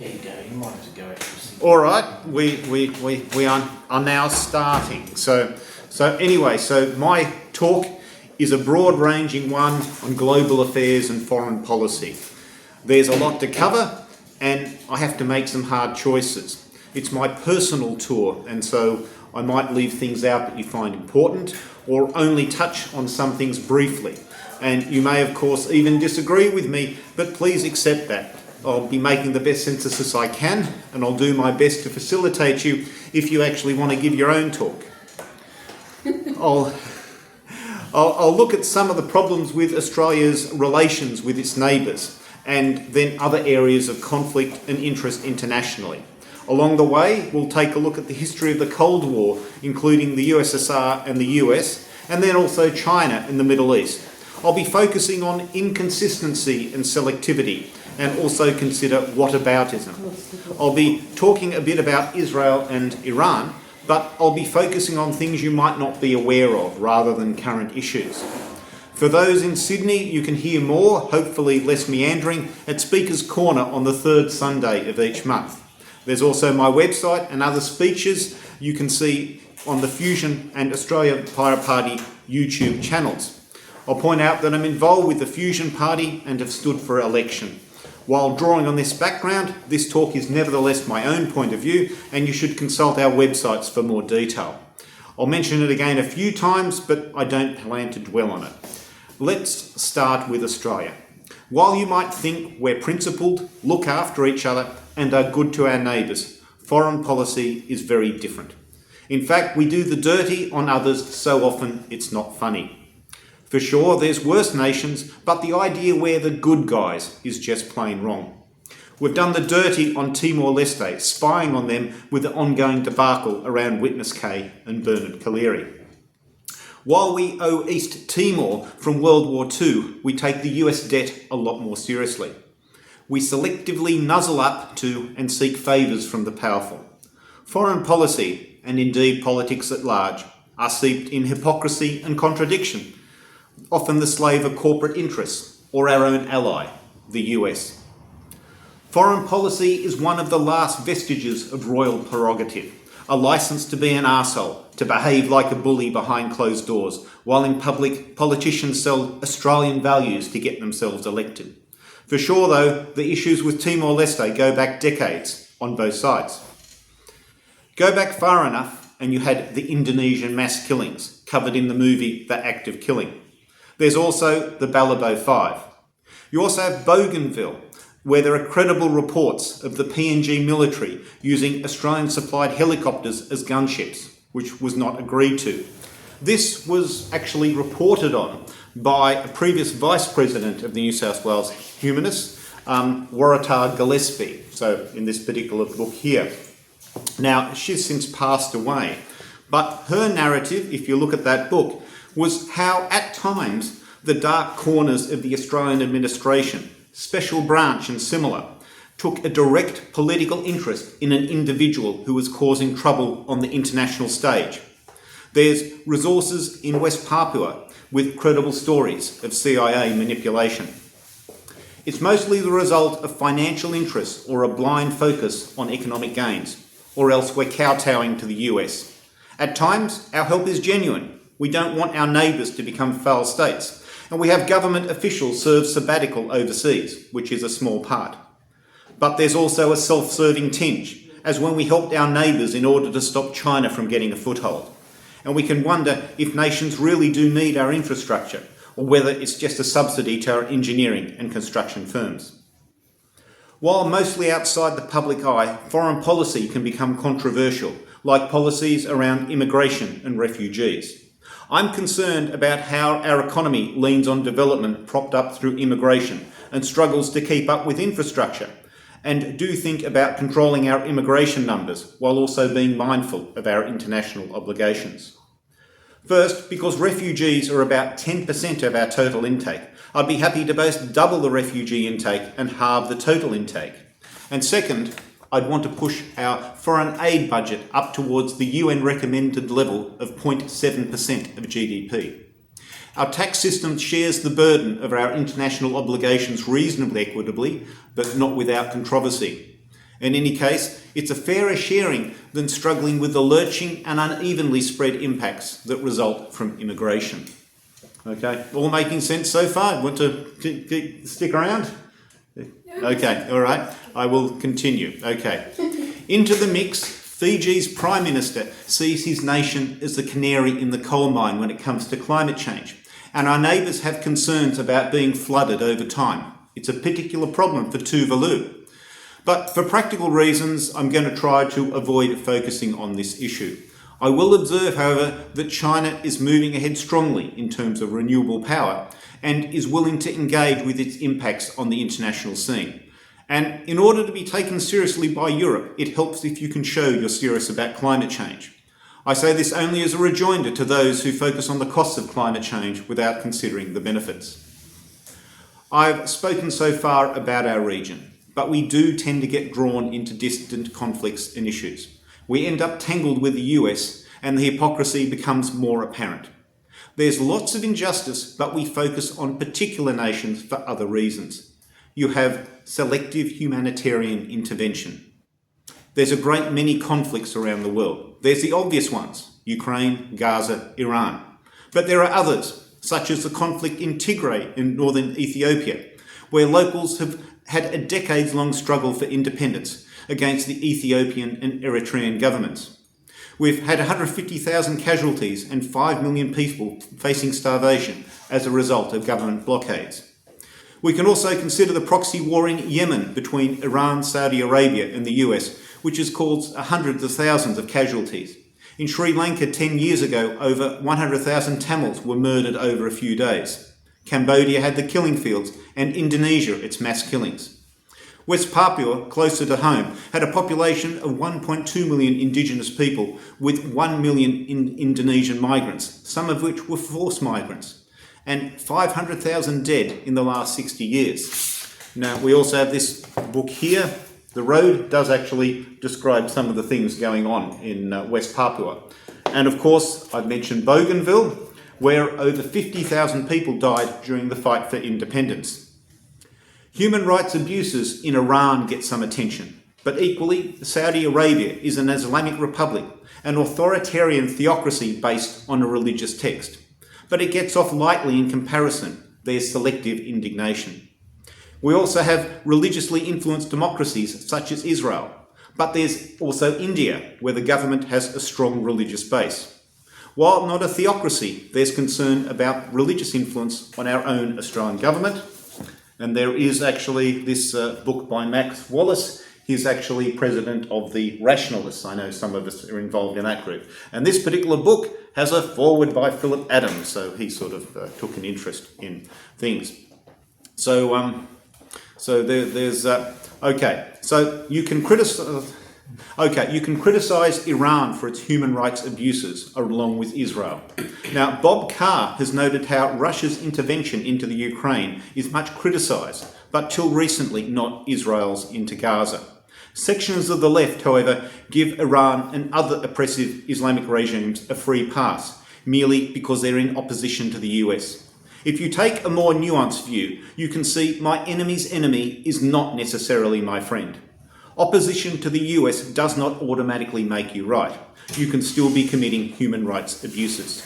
There you go, you might have to go actually. All right, we are now starting. So anyway, so my talk is a broad-ranging one on global affairs and foreign policy. There's a lot to cover, and I have to make some hard choices. It's my personal tour, and so I might leave things out that you find important, or only touch on some things briefly. And you may, of course, even disagree with me, but please accept that. I'll be making the best synthesis I can, and I'll do my best to facilitate you if you actually want to give your own talk. I'll look at some of the problems with Australia's relations with its neighbours, and then other areas of conflict and interest internationally. Along the way, we'll take a look at the history of the Cold War, including the USSR and the US, and then also China and the Middle East. I'll be focusing on inconsistency and selectivity, and also consider whataboutism. I'll be talking a bit about Israel and Iran, but I'll be focusing on things you might not be aware of rather than current issues. For those in Sydney, you can hear more, hopefully less meandering, at Speaker's Corner on the third Sunday of each month. There's also my website and other speeches you can see on the Fusion and Australia Pirate Party YouTube channels. I'll point out that I'm involved with the Fusion Party and have stood for election. While drawing on this background, this talk is nevertheless my own point of view, and you should consult our websites for more detail. I'll mention it again a few times, but I don't plan to dwell on it. Let's start with Australia. While you might think we're principled, look after each other, and are good to our neighbours, foreign policy is very different. In fact, we do the dirty on others so often it's not funny. For sure, there's worse nations, but the idea we're the good guys is just plain wrong. We've done the dirty on Timor-Leste, spying on them with the ongoing debacle around Witness K and Bernard Collaery. While we owe East Timor from World War II, we take the US debt a lot more seriously. We selectively nuzzle up to and seek favours from the powerful. Foreign policy, and indeed politics at large, are steeped in hypocrisy and contradiction, often the slave of corporate interests, or our own ally, the US. Foreign policy is one of the last vestiges of royal prerogative, a licence to be an arsehole, to behave like a bully behind closed doors, while in public politicians sell Australian values to get themselves elected. For sure though, the issues with Timor-Leste go back decades on both sides. Go back far enough and you had the Indonesian mass killings, covered in the movie The Act of Killing. There's also the Balibo 5. You also have Bougainville, where there are credible reports of the PNG military using Australian-supplied helicopters as gunships, which was not agreed to. This was actually reported on by a previous Vice President of the New South Wales Humanists, Waratah Gillespie, so in this particular book here. Now, she's since passed away, but her narrative, if you look at that book, was how at times the dark corners of the Australian administration, special branch and similar, took a direct political interest in an individual who was causing trouble on the international stage. There's resources in West Papua with credible stories of CIA manipulation. It's mostly the result of financial interests or a blind focus on economic gains, or else we're kowtowing to the US. At times, our help is genuine. We don't want our neighbours to become failed states, and we have government officials serve sabbatical overseas, which is a small part. But there's also a self-serving tinge, as when we helped our neighbours in order to stop China from getting a foothold. And we can wonder if nations really do need our infrastructure, or whether it's just a subsidy to our engineering and construction firms. While mostly outside the public eye, foreign policy can become controversial, like policies around immigration and refugees. I'm concerned about how our economy leans on development propped up through immigration and struggles to keep up with infrastructure, and do think about controlling our immigration numbers while also being mindful of our international obligations. First, because refugees are about 10% of our total intake, I'd be happy to both double the refugee intake and halve the total intake. And second, I'd want to push our foreign aid budget up towards the UN recommended level of 0.7% of GDP. Our tax system shares the burden of our international obligations reasonably equitably, but not without controversy. In any case, it's a fairer sharing than struggling with the lurching and unevenly spread impacts that result from immigration. Okay, all making sense so far? Want to stick around? Okay, all right, I will continue. Okay, into the mix, Fiji's Prime Minister sees his nation as the canary in the coal mine when it comes to climate change, and our neighbours have concerns about being flooded over time. It's a particular problem for Tuvalu. But for practical reasons, I'm going to try to avoid focusing on this issue. I will observe, however, that China is moving ahead strongly in terms of renewable power and is willing to engage with its impacts on the international scene. And in order to be taken seriously by Europe, it helps if you can show you're serious about climate change. I say this only as a rejoinder to those who focus on the costs of climate change without considering the benefits. I've spoken so far about our region, but we do tend to get drawn into distant conflicts and issues. We end up tangled with the US and the hypocrisy becomes more apparent. There's lots of injustice, but we focus on particular nations for other reasons. You have selective humanitarian intervention. There's a great many conflicts around the world. There's the obvious ones, Ukraine, Gaza, Iran. But there are others, such as the conflict in Tigray in northern Ethiopia, where locals have had a decades-long struggle for independence against the Ethiopian and Eritrean governments. We've had 150,000 casualties and 5 million people facing starvation as a result of government blockades. We can also consider the proxy war in Yemen between Iran, Saudi Arabia and the US, which has caused hundreds of thousands of casualties. In Sri Lanka 10 years ago, over 100,000 Tamils were murdered over a few days. Cambodia had the killing fields, and Indonesia its mass killings. West Papua, closer to home, had a population of 1.2 million indigenous people with 1 million Indonesian migrants, some of which were forced migrants, and 500,000 dead in the last 60 years. Now, we also have this book here. The road does actually describe some of the things going on in West Papua. And of course, I've mentioned Bougainville, where over 50,000 people died during the fight for independence. Human rights abuses in Iran get some attention, but equally, Saudi Arabia is an Islamic republic, an authoritarian theocracy based on a religious text. But it gets off lightly in comparison. There's selective indignation. We also have religiously influenced democracies such as Israel, but there's also India, where the government has a strong religious base. While not a theocracy, there's concern about religious influence on our own Australian government. And there is actually this book by Max Wallace. He's actually president of the Rationalists. I know some of us are involved in that group. And this particular book has a foreword by Philip Adams, so he sort of took an interest in things. So there's okay. So you can criticize. Okay, you can criticise Iran for its human rights abuses along with Israel. Now, Bob Carr has noted how Russia's intervention into the Ukraine is much criticised, but till recently not Israel's into Gaza. Sections of the left, however, give Iran and other oppressive Islamic regimes a free pass, merely because they're in opposition to the US. If you take a more nuanced view, you can see my enemy's enemy is not necessarily my friend. Opposition to the US does not automatically make you right. You can still be committing human rights abuses.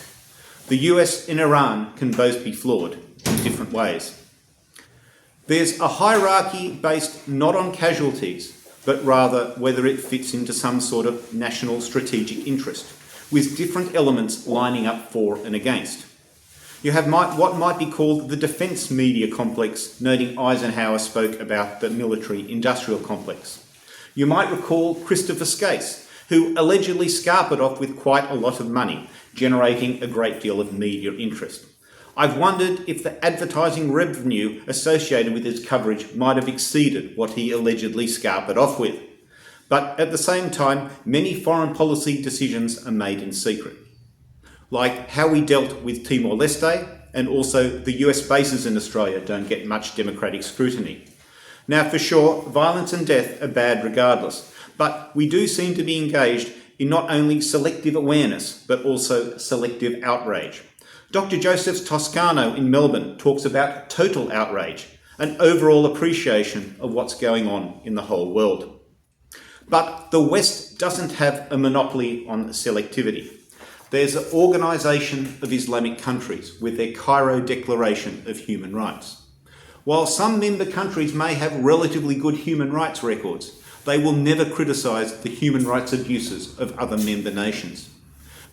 The US and Iran can both be flawed in different ways. There's a hierarchy based not on casualties, but rather whether it fits into some sort of national strategic interest, with different elements lining up for and against. You have what might be called the defence media complex, noting Eisenhower spoke about the military-industrial complex. You might recall Christopher Skase, who allegedly scarpered off with quite a lot of money, generating a great deal of media interest. I've wondered if the advertising revenue associated with his coverage might have exceeded what he allegedly scarpered off with. But at the same time, many foreign policy decisions are made in secret, like how we dealt with Timor-Leste, and also the US bases in Australia don't get much democratic scrutiny. Now, for sure, violence and death are bad regardless, but we do seem to be engaged in not only selective awareness, but also selective outrage. Dr. Joseph Toscano in Melbourne talks about total outrage, an overall appreciation of what's going on in the whole world. But the West doesn't have a monopoly on selectivity. There's an Organisation of Islamic Countries with their Cairo Declaration of Human Rights. While some member countries may have relatively good human rights records, they will never criticise the human rights abuses of other member nations.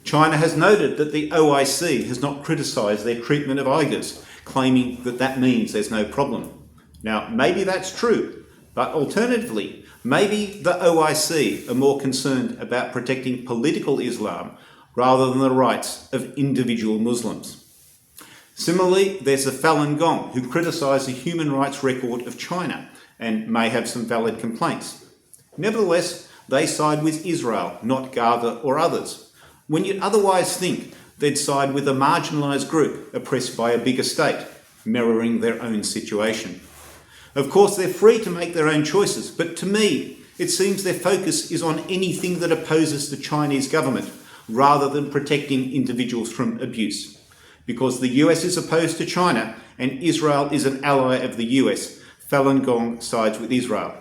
China has noted that the OIC has not criticised their treatment of Uyghurs, claiming that that means there's no problem. Now, maybe that's true, but alternatively, maybe the OIC are more concerned about protecting political Islam rather than the rights of individual Muslims. Similarly, there's the Falun Gong, who criticise the human rights record of China and may have some valid complaints. Nevertheless, they side with Israel, not Gaza or others, when you'd otherwise think they'd side with a marginalised group oppressed by a bigger state, mirroring their own situation. Of course, they're free to make their own choices, but to me, it seems their focus is on anything that opposes the Chinese government, rather than protecting individuals from abuse. Because the US is opposed to China and Israel is an ally of the US, Falun Gong sides with Israel.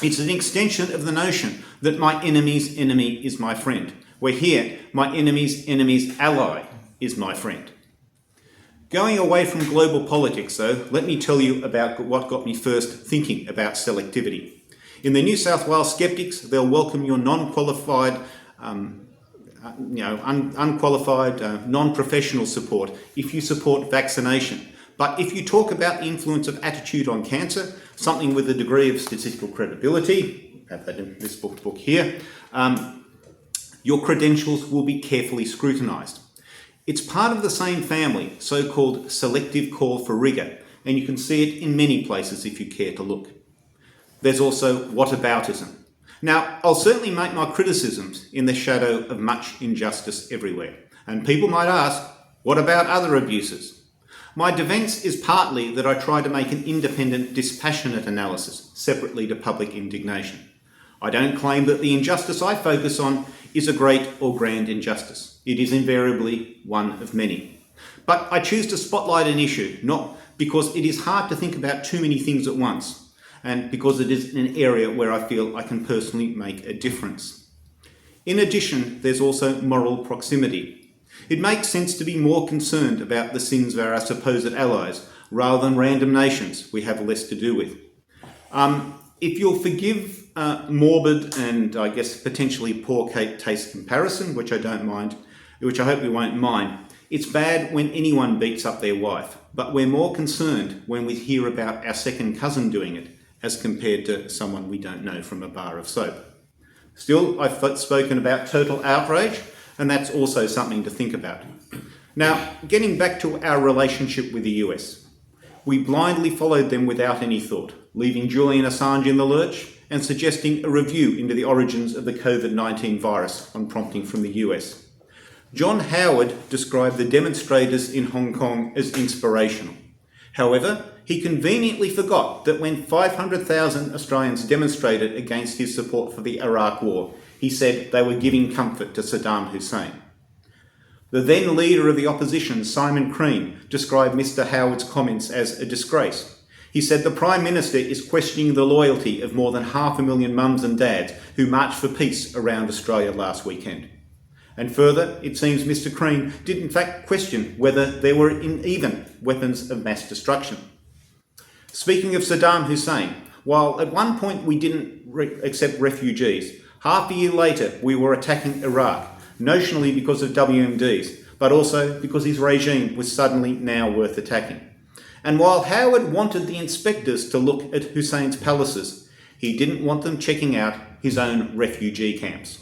It's an extension of the notion that my enemy's enemy is my friend, where here, my enemy's enemy's ally is my friend. Going away from global politics, though, let me tell you about what got me first thinking about selectivity. In the New South Wales Skeptics, they'll welcome your non-qualified, unqualified, non-professional support if you support vaccination. But if you talk about the influence of attitude on cancer, something with a degree of statistical credibility, have that in this book here, your credentials will be carefully scrutinised. It's part of the same family, so-called selective call for rigour, and you can see it in many places if you care to look. There's also whataboutism. Now, I'll certainly make my criticisms in the shadow of much injustice everywhere, and people might ask, what about other abuses? My defence is partly that I try to make an independent, dispassionate analysis, separately to public indignation. I don't claim that the injustice I focus on is a great or grand injustice. It is invariably one of many. But I choose to spotlight an issue, not because it is hard to think about too many things at once, and because it is an area where I feel I can personally make a difference. In addition, there's also moral proximity. It makes sense to be more concerned about the sins of our supposed allies, rather than random nations we have less to do with. If you'll forgive morbid and I guess potentially poor taste comparison, which I don't mind, which I hope you won't mind, it's bad when anyone beats up their wife, but we're more concerned when we hear about our second cousin doing it, as compared to someone we don't know from a bar of soap. Still, I've spoken about total outrage, and that's also something to think about. Now, getting back to our relationship with the US. We blindly followed them without any thought, leaving Julian Assange in the lurch and suggesting a review into the origins of the COVID-19 virus on prompting from the US. John Howard described the demonstrators in Hong Kong as inspirational. However, he conveniently forgot that when 500,000 Australians demonstrated against his support for the Iraq War, he said they were giving comfort to Saddam Hussein. The then leader of the opposition, Simon Crean, described Mr. Howard's comments as a disgrace. He said the Prime Minister is questioning the loyalty of more than 500,000 mums and dads who marched for peace around Australia last weekend. And further, it seems Mr. Crean did in fact question whether there were even weapons of mass destruction. Speaking of Saddam Hussein, while at one point we didn't accept refugees, half a year later we were attacking Iraq, notionally because of WMDs, but also because his regime was suddenly now worth attacking. And while Howard wanted the inspectors to look at Hussein's palaces, he didn't want them checking out his own refugee camps.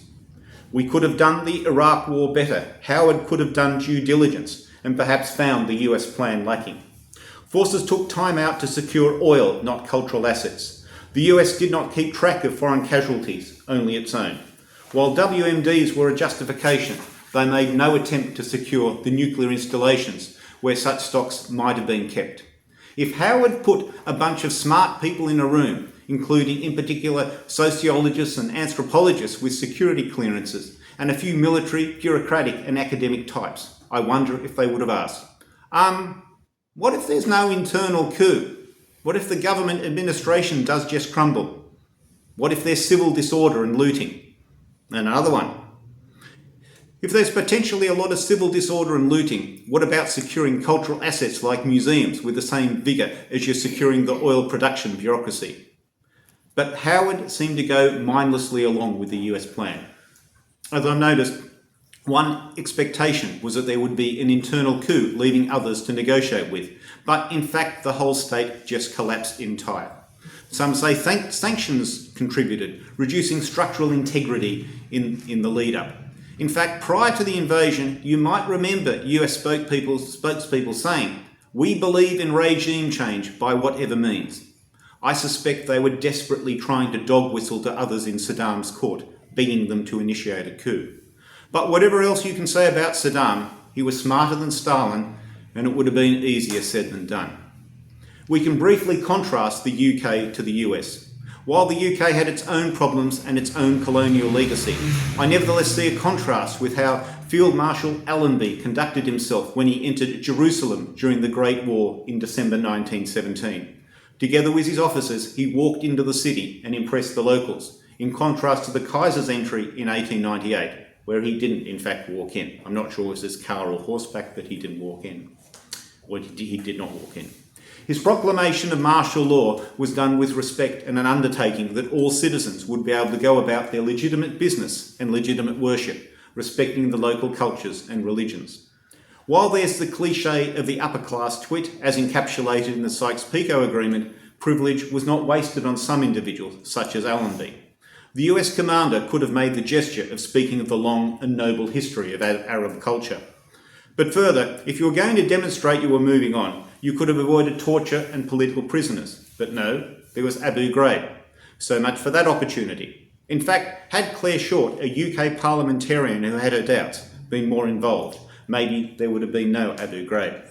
We could have done the Iraq war better. Howard could have done due diligence and perhaps found the US plan lacking. Forces took time out to secure oil, not cultural assets. The US did not keep track of foreign casualties, only its own. While WMDs were a justification, they made no attempt to secure the nuclear installations where such stocks might have been kept. If Howard put a bunch of smart people in a room, including in particular sociologists and anthropologists with security clearances, and a few military, bureaucratic and academic types, I wonder if they would have asked, what if there's no internal coup? What if the government administration does just crumble? What if there's civil disorder and looting? And another one. If there's potentially a lot of civil disorder and looting, what about securing cultural assets like museums with the same vigour as you're securing the oil production bureaucracy? But Howard seemed to go mindlessly along with the US plan. As I noticed, one expectation was that there would be an internal coup, leaving others to negotiate with. But in fact, the whole state just collapsed entire. Some say sanctions contributed, reducing structural integrity in the lead-up. In fact, prior to the invasion, you might remember US spokespeople saying, "We believe in regime change by whatever means." I suspect they were desperately trying to dog whistle to others in Saddam's court, begging them to initiate a coup. But whatever else you can say about Saddam, he was smarter than Stalin, and it would have been easier said than done. We can briefly contrast the UK to the US. While the UK had its own problems and its own colonial legacy, I nevertheless see a contrast with how Field Marshal Allenby conducted himself when he entered Jerusalem during the Great War in December 1917. Together with his officers, he walked into the city and impressed the locals, in contrast to the Kaiser's entry in 1898, where he didn't in fact walk in. I'm not sure it was his car or horseback, but he didn't walk in. Or he did not walk in. His proclamation of martial law was done with respect and an undertaking that all citizens would be able to go about their legitimate business and legitimate worship, respecting the local cultures and religions. While there's the cliche of the upper class twit, as encapsulated in the Sykes-Picot Agreement, privilege was not wasted on some individuals, such as Allenby. The US commander could have made the gesture of speaking of the long and noble history of Arab culture. But further, if you were going to demonstrate you were moving on, you could have avoided torture and political prisoners. But no, there was Abu Ghraib. So much for that opportunity. In fact, had Claire Short, a UK parliamentarian who had her doubts, been more involved, maybe there would have been no Abu Ghraib.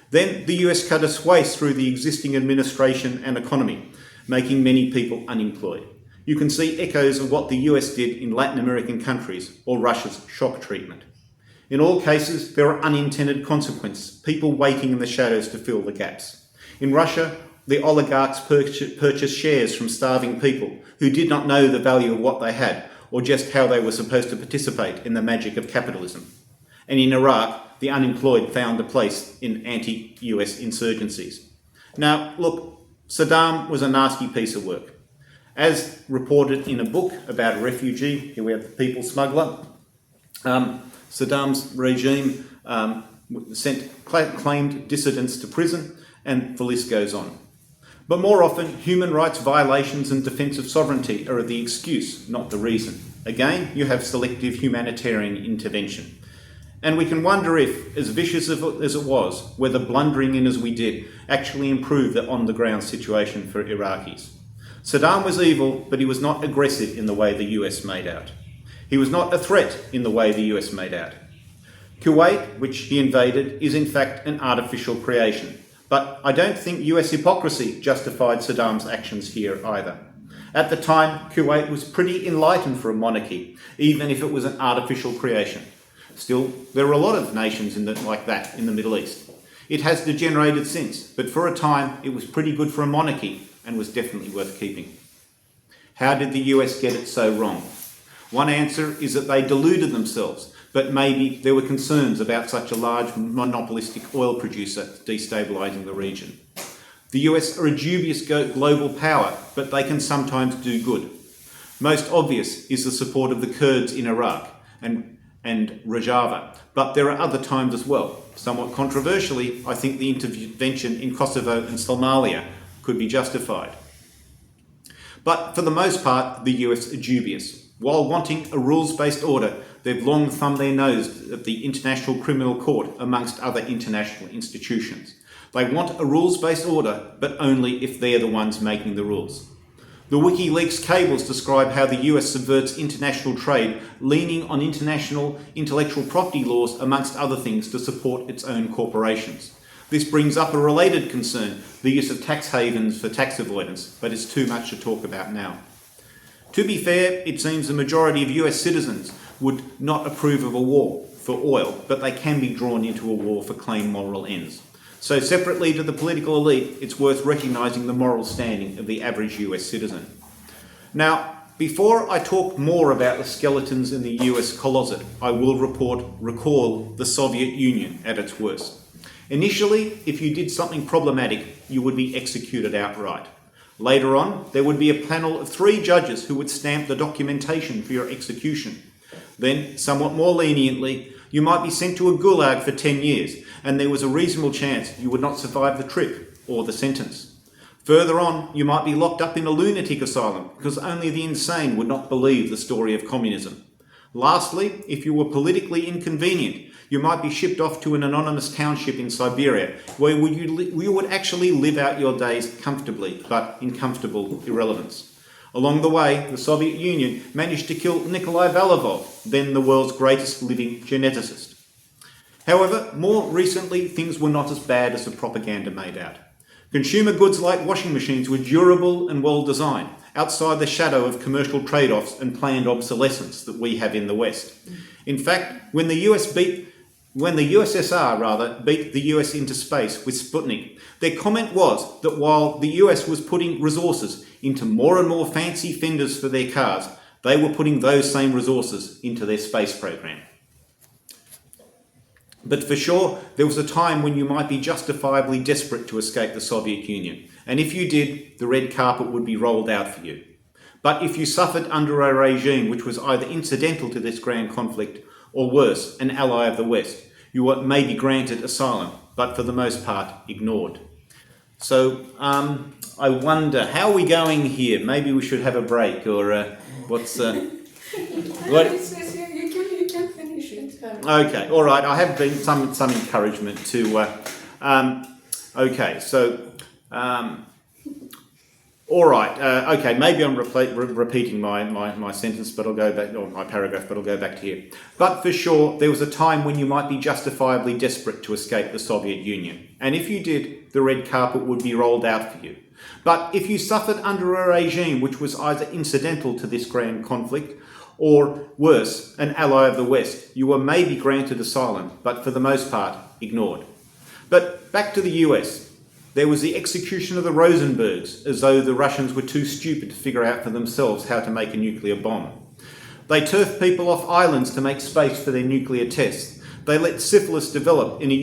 Then the US cut a swathe through the existing administration and economy, making many people unemployed. You can see echoes of what the US did in Latin American countries or Russia's shock treatment. In all cases, there are unintended consequences, people waiting in the shadows to fill the gaps. In Russia, the oligarchs purchased shares from starving people who did not know the value of what they had or just how they were supposed to participate in the magic of capitalism. And in Iraq, the unemployed found a place in anti-US insurgencies. Now, look, Saddam was a nasty piece of work. As reported in a book about a refugee, here we have the people smuggler, Saddam's regime claimed dissidents to prison, and the list goes on. But more often, human rights violations and defence of sovereignty are the excuse, not the reason. Again, you have selective humanitarian intervention. And we can wonder if, as vicious as it was, whether blundering in as we did actually improved the on-the-ground situation for Iraqis. Saddam was evil, but he was not aggressive in the way the US made out. He was not a threat in the way the US made out. Kuwait, which he invaded, is in fact an artificial creation. But I don't think US hypocrisy justified Saddam's actions here either. At the time, Kuwait was pretty enlightened for a monarchy, even if it was an artificial creation. Still, there are a lot of nations like that in the Middle East. It has degenerated since, but for a time it was pretty good for a monarchy and was definitely worth keeping. How did the US get it so wrong? One answer is that they deluded themselves, but maybe there were concerns about such a large monopolistic oil producer destabilising the region. The US are a dubious global power, but they can sometimes do good. Most obvious is the support of the Kurds in Iraq and Rojava, but there are other times as well. Somewhat controversially, I think the intervention in Kosovo and Somalia could be justified. But for the most part, the US are dubious. While wanting a rules-based order, they've long thumbed their nose at the International Criminal Court amongst other international institutions. They want a rules-based order, but only if they're the ones making the rules. The WikiLeaks cables describe how the US subverts international trade, leaning on international intellectual property laws, amongst other things, to support its own corporations. This brings up a related concern, the use of tax havens for tax avoidance, but it's too much to talk about now. To be fair, it seems the majority of US citizens would not approve of a war for oil, but they can be drawn into a war for claimed moral ends. So separately to the political elite, it's worth recognising the moral standing of the average US citizen. Now, before I talk more about the skeletons in the US closet, I will recall the Soviet Union at its worst. Initially, if you did something problematic, you would be executed outright. Later on, there would be a panel of 3 judges who would stamp the documentation for your execution. Then, somewhat more leniently, you might be sent to a gulag for 10 years, and there was a reasonable chance you would not survive the trip or the sentence. Further on, you might be locked up in a lunatic asylum because only the insane would not believe the story of communism. Lastly, if you were politically inconvenient, you might be shipped off to an anonymous township in Siberia where you would actually live out your days comfortably, but in comfortable irrelevance. Along the way, the Soviet Union managed to kill Nikolai Valovov, then the world's greatest living geneticist. However, more recently, things were not as bad as the propaganda made out. Consumer goods like washing machines were durable and well designed, outside the shadow of commercial trade-offs and planned obsolescence that we have in the West. In fact, when the USSR beat the US into space with Sputnik, their comment was that while the US was putting resources into more and more fancy fenders for their cars, they were putting those same resources into their space program. But for sure, there was a time when you might be justifiably desperate to escape the Soviet Union. And if you did, the red carpet would be rolled out for you. But if you suffered under a regime which was either incidental to this grand conflict or worse, an ally of the West, you were maybe granted asylum, but for the most part ignored. So I wonder, how are we going here? Maybe we should have a break, or what's... what? You can finish it. Okay, all right. I have been some encouragement to. Okay, so all right. Okay, maybe I'm repeating my sentence, but I'll go back, or my paragraph, but I'll go back to here. But for sure, there was a time when you might be justifiably desperate to escape the Soviet Union, and if you did, the red carpet would be rolled out for you. But if you suffered under a regime which was either incidental to this grand conflict, or worse, an ally of the West, you were maybe granted asylum, but for the most part, ignored. But back to the US. There was the execution of the Rosenbergs, as though the Russians were too stupid to figure out for themselves how to make a nuclear bomb. They turfed people off islands to make space for their nuclear tests. They let syphilis develop in a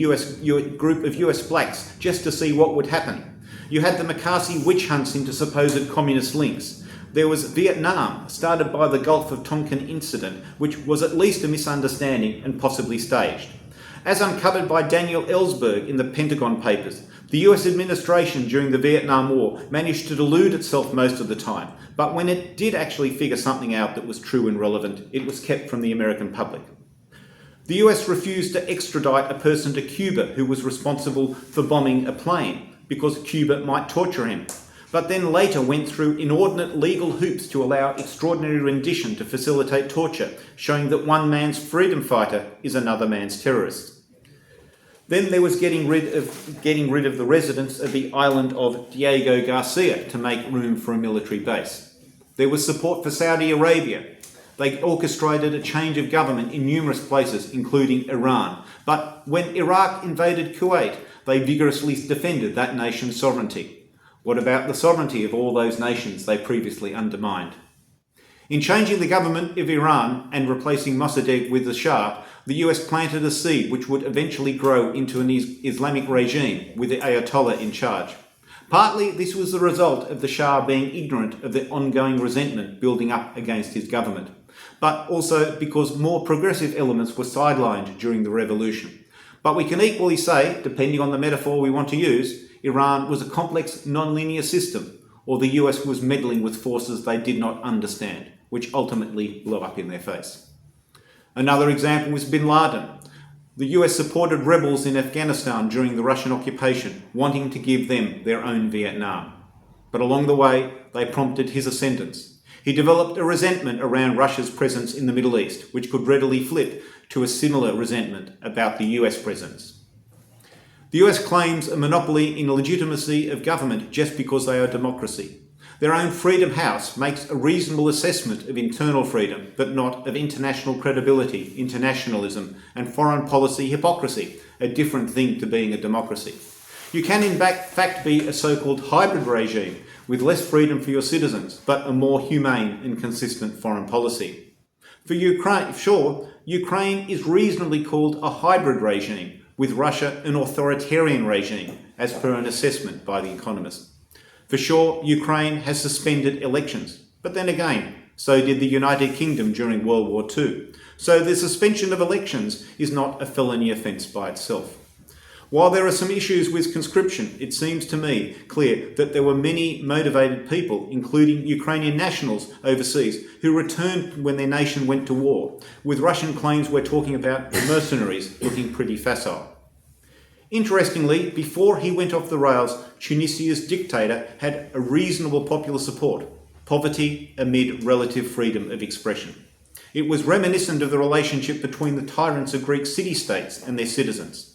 group of US blacks just to see what would happen. You had the McCarthy witch hunts into supposed communist links. There was Vietnam, started by the Gulf of Tonkin incident, which was at least a misunderstanding and possibly staged. As uncovered by Daniel Ellsberg in the Pentagon Papers, the US administration during the Vietnam War managed to delude itself most of the time, but when it did actually figure something out that was true and relevant, it was kept from the American public. The US refused to extradite a person to Cuba who was responsible for bombing a plane because Cuba might torture him, but then later went through inordinate legal hoops to allow extraordinary rendition to facilitate torture, showing that one man's freedom fighter is another man's terrorist. Then there was getting rid of the residents of the island of Diego Garcia to make room for a military base. There was support for Saudi Arabia. They orchestrated a change of government in numerous places, including Iran. But when Iraq invaded Kuwait, they vigorously defended that nation's sovereignty. What about the sovereignty of all those nations they previously undermined? In changing the government of Iran and replacing Mossadegh with the Shah, the US planted a seed which would eventually grow into an Islamic regime with the Ayatollah in charge. Partly this was the result of the Shah being ignorant of the ongoing resentment building up against his government, but also because more progressive elements were sidelined during the revolution. But we can equally say, depending on the metaphor we want to use, Iran was a complex, non-linear system, or the US was meddling with forces they did not understand, which ultimately blew up in their face. Another example was bin Laden. The US supported rebels in Afghanistan during the Russian occupation, wanting to give them their own Vietnam. But along the way, they prompted his ascendance. He developed a resentment around Russia's presence in the Middle East, which could readily flip to a similar resentment about the US presence. The US claims a monopoly in legitimacy of government just because they are a democracy. Their own Freedom House makes a reasonable assessment of internal freedom, but not of international credibility, internationalism, and foreign policy hypocrisy, a different thing to being a democracy. You can in fact be a so-called hybrid regime, with less freedom for your citizens, but a more humane and consistent foreign policy. For Ukraine, sure, Ukraine is reasonably called a hybrid regime, with Russia an authoritarian regime, as per an assessment by The Economist. For sure, Ukraine has suspended elections, but then again, so did the United Kingdom during World War II. So the suspension of elections is not a felony offence by itself. While there are some issues with conscription, it seems to me clear that there were many motivated people, including Ukrainian nationals overseas, who returned when their nation went to war. With Russian claims, we're talking about mercenaries looking pretty facile. Interestingly, before he went off the rails, Tunisia's dictator had a reasonable popular support, poverty amid relative freedom of expression. It was reminiscent of the relationship between the tyrants of Greek city-states and their citizens.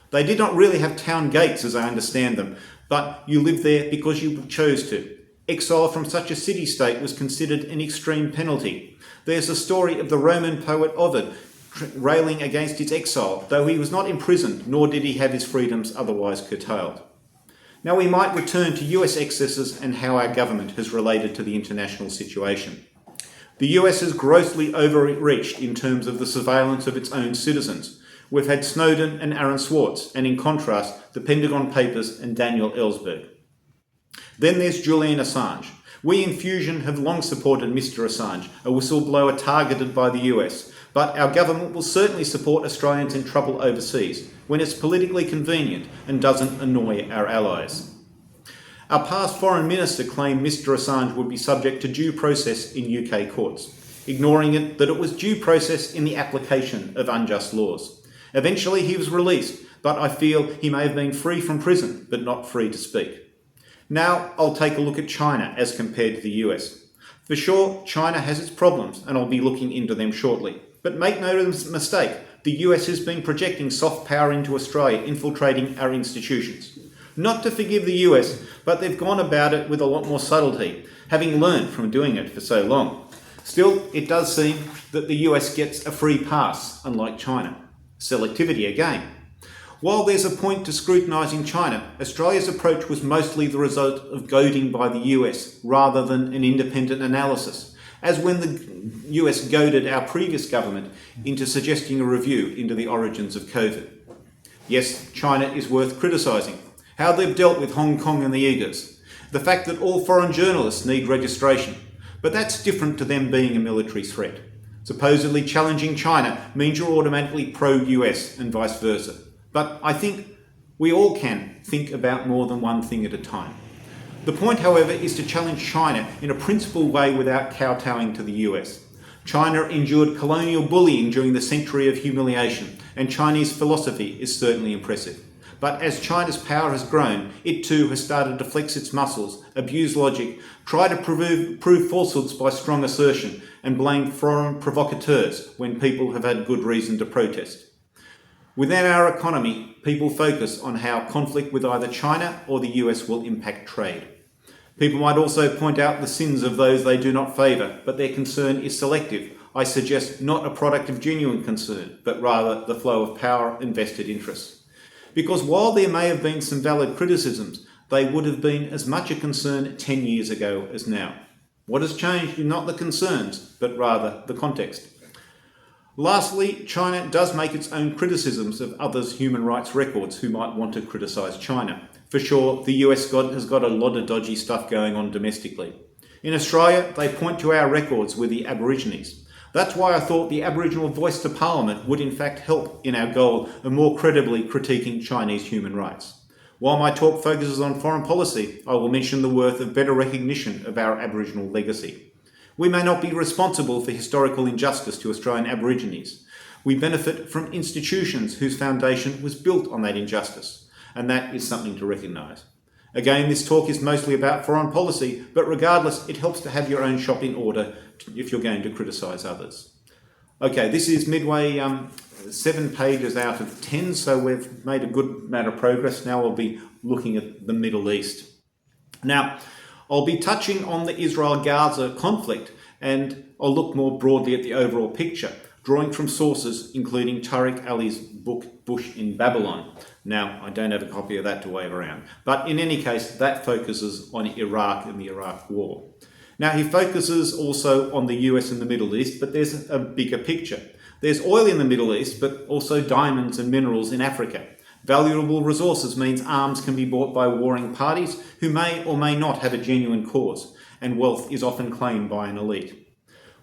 They did not really have town gates, as I understand them, but you lived there because you chose to. Exile from such a city-state was considered an extreme penalty. There's a story of the Roman poet Ovid railing against his exile, though he was not imprisoned, nor did he have his freedoms otherwise curtailed. Now we might return to US excesses and how our government has related to the international situation. The US has grossly overreached in terms of the surveillance of its own citizens. We've had Snowden and Aaron Swartz, and in contrast, the Pentagon Papers and Daniel Ellsberg. Then there's Julian Assange. We in Fusion have long supported Mr. Assange, a whistleblower targeted by the US, but our government will certainly support Australians in trouble overseas when it's politically convenient and doesn't annoy our allies. Our past Foreign Minister claimed Mr. Assange would be subject to due process in UK courts, ignoring it that it was due process in the application of unjust laws. Eventually he was released, but I feel he may have been free from prison, but not free to speak. Now I'll take a look at China as compared to the US. For sure, China has its problems, and I'll be looking into them shortly. But make no mistake, the US has been projecting soft power into Australia, infiltrating our institutions. Not to forgive the US, but they've gone about it with a lot more subtlety, having learned from doing it for so long. Still, it does seem that the US gets a free pass, unlike China. Selectivity again. While there's a point to scrutinising China, Australia's approach was mostly the result of goading by the US rather than an independent analysis, as when the US goaded our previous government into suggesting a review into the origins of COVID. Yes, China is worth criticising. How they've dealt with Hong Kong and the Uyghurs. The fact that all foreign journalists need registration. But that's different to them being a military threat. Supposedly challenging China means you're automatically pro-US and vice versa. But I think we all can think about more than one thing at a time. The point, however, is to challenge China in a principled way without kowtowing to the US. China endured colonial bullying during the century of humiliation, and Chinese philosophy is certainly impressive. But as China's power has grown, it too has started to flex its muscles, abuse logic, try to prove falsehoods by strong assertion, and blame foreign provocateurs when people have had good reason to protest. Within our economy, people focus on how conflict with either China or the US will impact trade. People might also point out the sins of those they do not favour, but their concern is selective. I suggest not a product of genuine concern, but rather the flow of power and vested interests. Because while there may have been some valid criticisms, they would have been as much a concern 10 years ago as now. What has changed is not the concerns, but rather the context. Lastly, China does make its own criticisms of others' human rights records who might want to criticise China. For sure, the US has got a lot of dodgy stuff going on domestically. In Australia, they point to our records with the Aborigines. That's why I thought the Aboriginal voice to Parliament would in fact help in our goal of more credibly critiquing Chinese human rights. While my talk focuses on foreign policy, I will mention the worth of better recognition of our Aboriginal legacy. We may not be responsible for historical injustice to Australian Aborigines. We benefit from institutions whose foundation was built on that injustice, and that is something to recognise. Again, this talk is mostly about foreign policy, but regardless, it helps to have your own shop in order if you're going to criticise others. Okay, this is midway 7 pages out of 10, so we've made a good amount of progress. Now we'll be looking at the Middle East. Now, I'll be touching on the Israel-Gaza conflict, and I'll look more broadly at the overall picture, drawing from sources including Tariq Ali's book, Bush in Babylon. Now, I don't have a copy of that to wave around. But in any case, that focuses on Iraq and the Iraq War. Now, he focuses also on the US and the Middle East, but there's a bigger picture. There's oil in the Middle East, but also diamonds and minerals in Africa. Valuable resources means arms can be bought by warring parties who may or may not have a genuine cause, and wealth is often claimed by an elite.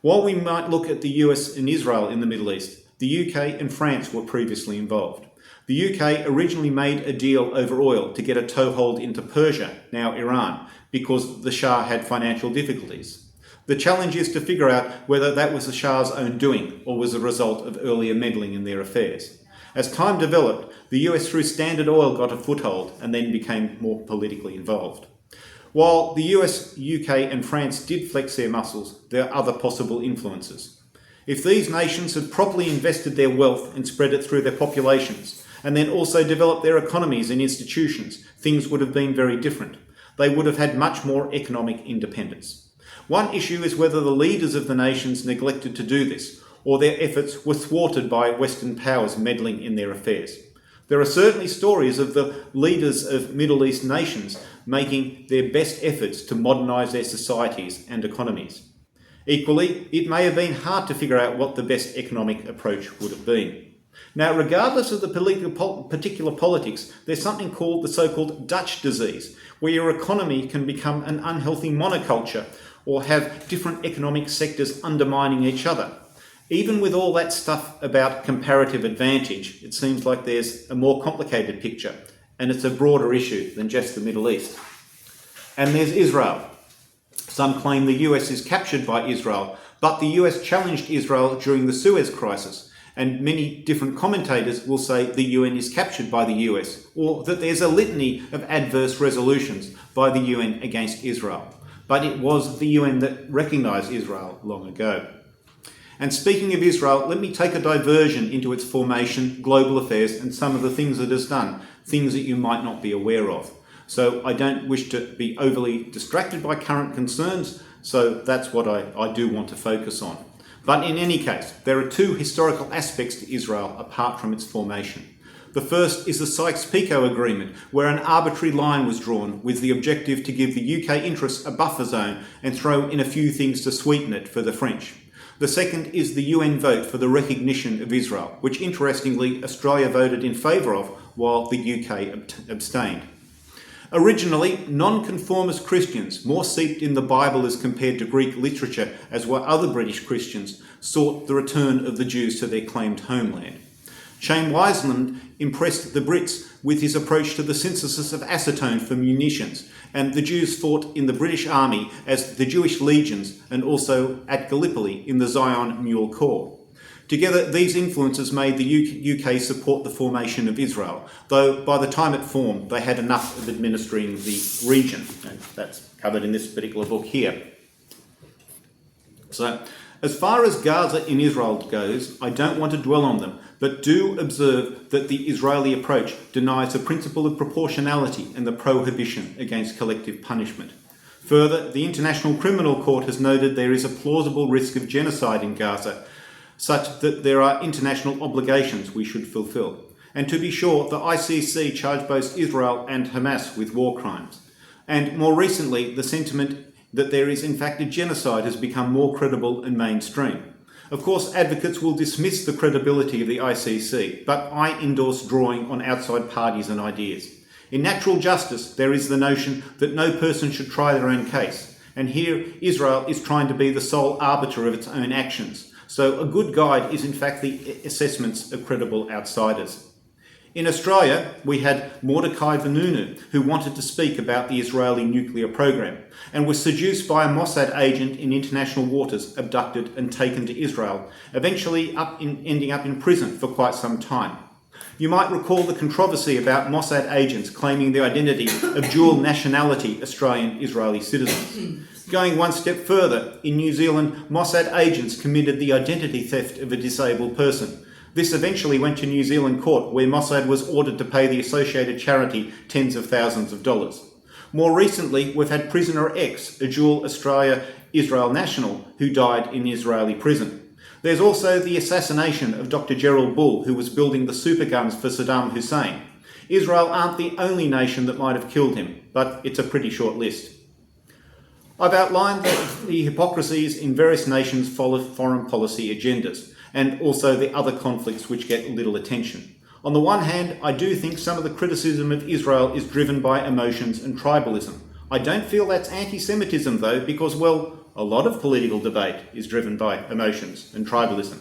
While we might look at the US and Israel in the Middle East, the UK and France were previously involved. The UK originally made a deal over oil to get a toehold into Persia, now Iran, because the Shah had financial difficulties. The challenge is to figure out whether that was the Shah's own doing or was a result of earlier meddling in their affairs. As time developed, the US through Standard Oil got a foothold and then became more politically involved. While the US, UK and France did flex their muscles, there are other possible influences. If these nations had properly invested their wealth and spread it through their populations, and then also developed their economies and institutions, things would have been very different. They would have had much more economic independence. One issue is whether the leaders of the nations neglected to do this, or their efforts were thwarted by Western powers meddling in their affairs. There are certainly stories of the leaders of Middle East nations making their best efforts to modernise their societies and economies. Equally, it may have been hard to figure out what the best economic approach would have been. Now, regardless of the particular politics, there's something called the so-called Dutch disease, where your economy can become an unhealthy monoculture or have different economic sectors undermining each other. Even with all that stuff about comparative advantage, it seems like there's a more complicated picture, and it's a broader issue than just the Middle East. And there's Israel. Some claim the US is captured by Israel, but the US challenged Israel during the Suez Crisis, and many different commentators will say the UN is captured by the US, or that there's a litany of adverse resolutions by the UN against Israel. But it was the UN that recognised Israel long ago. And speaking of Israel, let me take a diversion into its formation, global affairs, and some of the things it has done, things that you might not be aware of. So I don't wish to be overly distracted by current concerns, so that's what I do want to focus on. But in any case, there are two historical aspects to Israel apart from its formation. The first is the Sykes-Picot Agreement, where an arbitrary line was drawn with the objective to give the UK interests a buffer zone and throw in a few things to sweeten it for the French. The second is the UN vote for the recognition of Israel, which interestingly Australia voted in favour of while the UK abstained. Originally, nonconformist Christians, more steeped in the Bible as compared to Greek literature, as were other British Christians, sought the return of the Jews to their claimed homeland. Chaim Weizmann impressed the Brits with his approach to the synthesis of acetone for munitions, and the Jews fought in the British Army as the Jewish Legions and also at Gallipoli in the Zion Mule Corps. Together, these influences made the UK support the formation of Israel, though by the time it formed, they had enough of administering the region, and that's covered in this particular book here. So, as far as Gaza in Israel goes, I don't want to dwell on them, but do observe that the Israeli approach denies the principle of proportionality and the prohibition against collective punishment. Further, the International Criminal Court has noted there is a plausible risk of genocide in Gaza, such that there are international obligations we should fulfill. And to be sure, the ICC charged both Israel and Hamas with war crimes. And more recently, the sentiment that there is in fact a genocide has become more credible and mainstream. Of course, advocates will dismiss the credibility of the ICC, but I endorse drawing on outside parties and ideas. In natural justice, there is the notion that no person should try their own case. And here, Israel is trying to be the sole arbiter of its own actions. So a good guide is in fact the assessments of credible outsiders. In Australia, we had Mordecai Vanunu, who wanted to speak about the Israeli nuclear program and was seduced by a Mossad agent in international waters, abducted and taken to Israel, eventually ending up in prison for quite some time. You might recall the controversy about Mossad agents claiming the identity of dual nationality Australian-Israeli citizens. Going one step further, in New Zealand, Mossad agents committed the identity theft of a disabled person. This eventually went to New Zealand court, where Mossad was ordered to pay the associated charity tens of thousands of dollars. More recently, we've had prisoner X, a dual Australia-Israel national, who died in Israeli prison. There's also the assassination of Dr. Gerald Bull, who was building the superguns for Saddam Hussein. Israel aren't the only nation that might have killed him, but it's a pretty short list. I've outlined the hypocrisies in various nations' foreign policy agendas, and also the other conflicts which get little attention. On the one hand, I do think some of the criticism of Israel is driven by emotions and tribalism. I don't feel that's anti-Semitism though, because, well, a lot of political debate is driven by emotions and tribalism.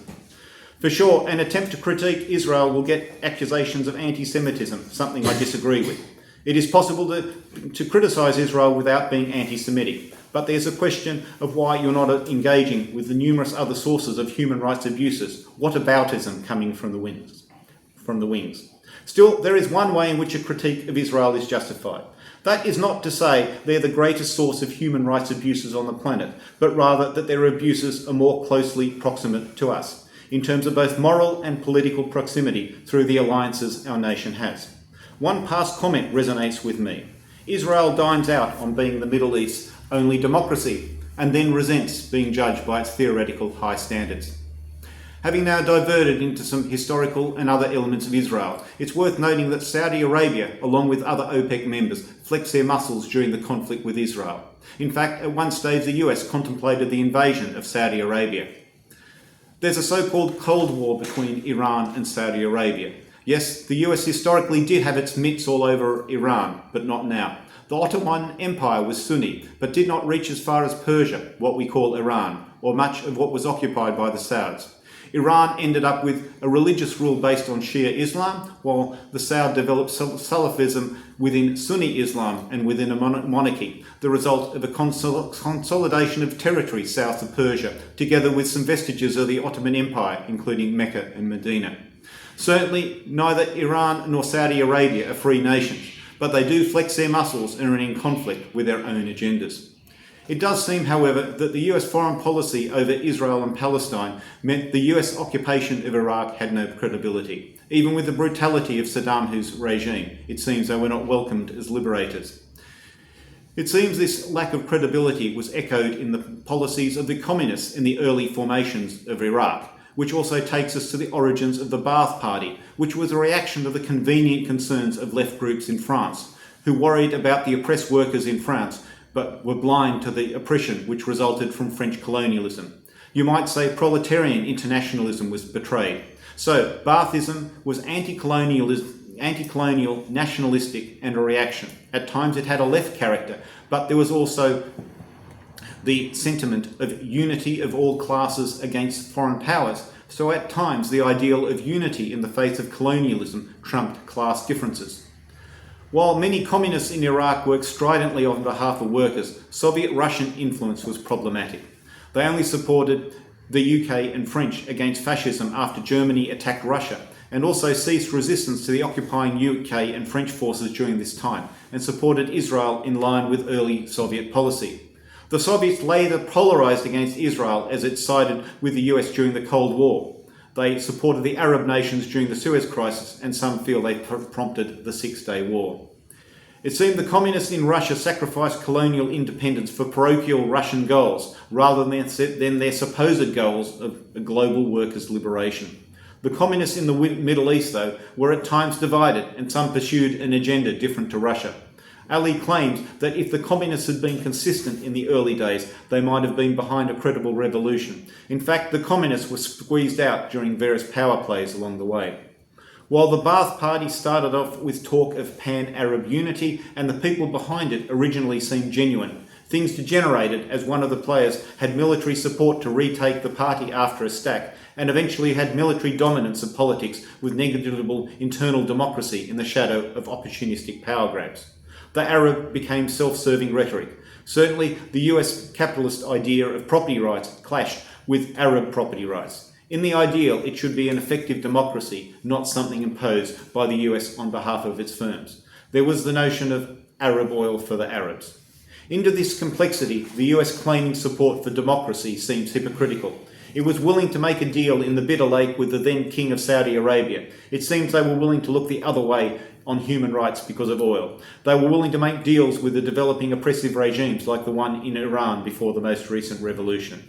For sure, an attempt to critique Israel will get accusations of anti-Semitism, something I disagree with. It is possible to criticise Israel without being anti-Semitic, but there's a question of why you're not engaging with the numerous other sources of human rights abuses, whataboutism coming from the wings. Still, there is one way in which a critique of Israel is justified. That is not to say they're the greatest source of human rights abuses on the planet, but rather that their abuses are more closely proximate to us, in terms of both moral and political proximity through the alliances our nation has. One past comment resonates with me. Israel dines out on being the Middle East's only democracy, and then resents being judged by its theoretical high standards. Having now diverted into some historical and other elements of Israel, it's worth noting that Saudi Arabia, along with other OPEC members, flexed their muscles during the conflict with Israel. In fact, at one stage the US contemplated the invasion of Saudi Arabia. There's a so-called Cold War between Iran and Saudi Arabia. Yes, the US historically did have its mitts all over Iran, but not now. The Ottoman Empire was Sunni, but did not reach as far as Persia, what we call Iran, or much of what was occupied by the Sauds. Iran ended up with a religious rule based on Shia Islam, while the Saud developed Salafism within Sunni Islam and within a monarchy, the result of a consolidation of territory south of Persia, together with some vestiges of the Ottoman Empire, including Mecca and Medina. Certainly, neither Iran nor Saudi Arabia are free nations, but they do flex their muscles and are in conflict with their own agendas. It does seem, however, that the US foreign policy over Israel and Palestine meant the US occupation of Iraq had no credibility. Even with the brutality of Saddam Hussein's regime, it seems they were not welcomed as liberators. It seems this lack of credibility was echoed in the policies of the communists in the early formations of Iraq, which also takes us to the origins of the Ba'ath Party, which was a reaction to the convenient concerns of left groups in France, who worried about the oppressed workers in France, but were blind to the oppression which resulted from French colonialism. You might say proletarian internationalism was betrayed. So Baathism was anti-colonial, nationalistic, and a reaction. At times it had a left character, but there was also the sentiment of unity of all classes against foreign powers. So at times the ideal of unity in the face of colonialism trumped class differences. While many communists in Iraq worked stridently on behalf of workers, Soviet-Russian influence was problematic. They only supported the UK and French against fascism after Germany attacked Russia, and also ceased resistance to the occupying UK and French forces during this time, and supported Israel in line with early Soviet policy. The Soviets later polarised against Israel as it sided with the US during the Cold War. They supported the Arab nations during the Suez Crisis, and some feel they prompted the Six-Day War. It seemed the communists in Russia sacrificed colonial independence for parochial Russian goals, rather than their supposed goals of a global workers' liberation. The communists in the Middle East, though, were at times divided, and some pursued an agenda different to Russia. Ali claims that if the communists had been consistent in the early days, they might have been behind a credible revolution. In fact, the communists were squeezed out during various power plays along the way. While the Ba'ath Party started off with talk of pan-Arab unity, and the people behind it originally seemed genuine, things degenerated as one of the players had military support to retake the party after a stack, and eventually had military dominance of politics with negligible internal democracy in the shadow of opportunistic power grabs. The Arab became self-serving rhetoric. Certainly, the US capitalist idea of property rights clashed with Arab property rights. In the ideal, it should be an effective democracy, not something imposed by the US on behalf of its firms. There was the notion of Arab oil for the Arabs. Into this complexity, the US claiming support for democracy seems hypocritical. It was willing to make a deal in the Bitter Lake with the then King of Saudi Arabia. It seems they were willing to look the other way on human rights because of oil. They were willing to make deals with the developing oppressive regimes like the one in Iran before the most recent revolution.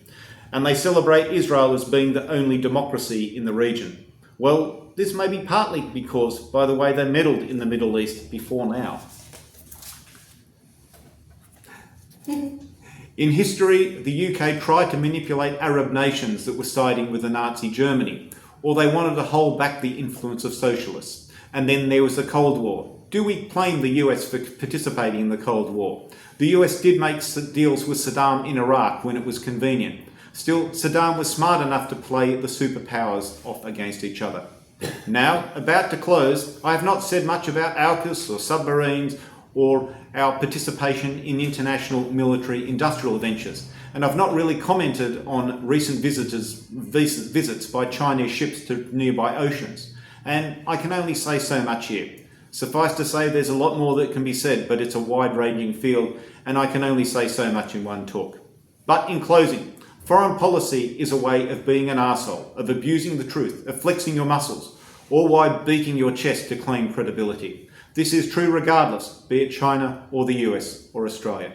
and they celebrate Israel as being the only democracy in the region. Well, this may be partly because, by the way, they meddled in the Middle East before now. In history, the UK tried to manipulate Arab nations that were siding with the Nazi Germany, or they wanted to hold back the influence of socialists. And then there was the Cold War. Do we blame the US for participating in the Cold War? The US did make deals with Saddam in Iraq when it was convenient. Still, Saddam was smart enough to play the superpowers off against each other. Now, about to close, I have not said much about AUKUS or submarines or our participation in international military industrial ventures. And I've not really commented on recent visits by Chinese ships to nearby oceans. And I can only say so much here. Suffice to say, there's a lot more that can be said, but it's a wide-ranging field, and I can only say so much in one talk. But in closing, foreign policy is a way of being an arsehole, of abusing the truth, of flexing your muscles, or while beating your chest to claim credibility. This is true regardless, be it China or the US or Australia.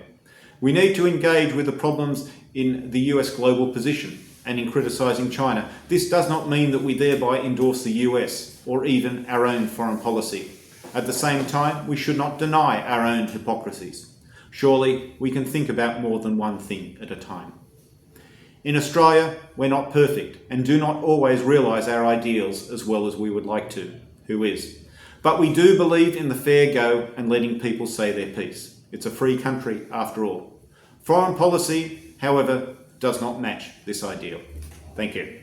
We need to engage with the problems in the US global position and in criticising China. This does not mean that we thereby endorse the US or even our own foreign policy. At the same time, we should not deny our own hypocrisies. Surely we can think about more than one thing at a time. In Australia, we're not perfect and do not always realise our ideals as well as we would like to. Who is? But we do believe in the fair go and letting people say their piece. It's a free country after all. Foreign policy, however, does not match this ideal. Thank you.